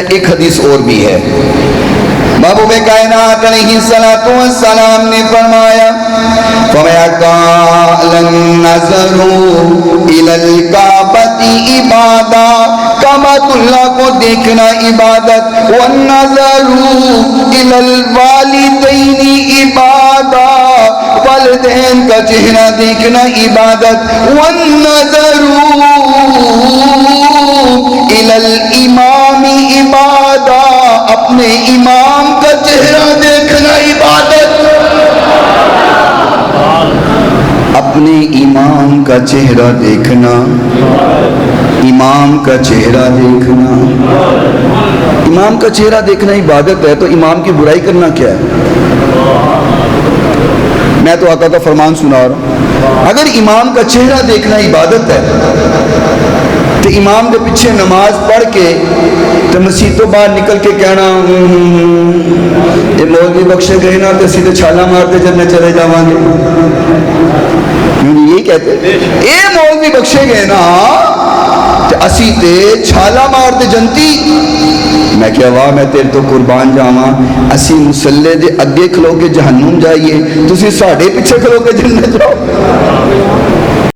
ایک حدیث اور بھی ہے، محبوب کائنات علیہ السلام نے فرمایا النظر الی الکعبۃ عبادۃ، کعبۃ اللہ کو دیکھنا عبادت، والنظر الی الوالدین عبادۃ، والدین کا چہرہ دیکھنا عبادت، والنظر الی الامام عبادہ، اپنے امام کا چہرہ دیکھنا عبادت، اپنے امام کا چہرہ دیکھنا، امام کا چہرہ دیکھنا، امام کا چہرہ دیکھنا عبادت ہے تو امام کی برائی کرنا کیا ہے؟ میں تو آقا کا فرمان سنا رہا ہوں، اگر امام کا چہرہ دیکھنا عبادت ہے تو امام کے پیچھے نماز پڑھ کے تو مسجد تو باہر نکل کے کہنا یہ مولوی بخشے گئے نا تو سیدھے چھالا مارتے جب میں چلے جاواں گے، یہی کہتے اے مولوی بخشے گئے نا تو اسی تے چھالا مارتے جنتی، میں کیا واہ میں تیرے تو قربان جاواں، اسی مسلے دے اگے کھلو کے جہنم جائیے، تسی ساڑھے پیچھے کھلو کے جنت جاؤ۔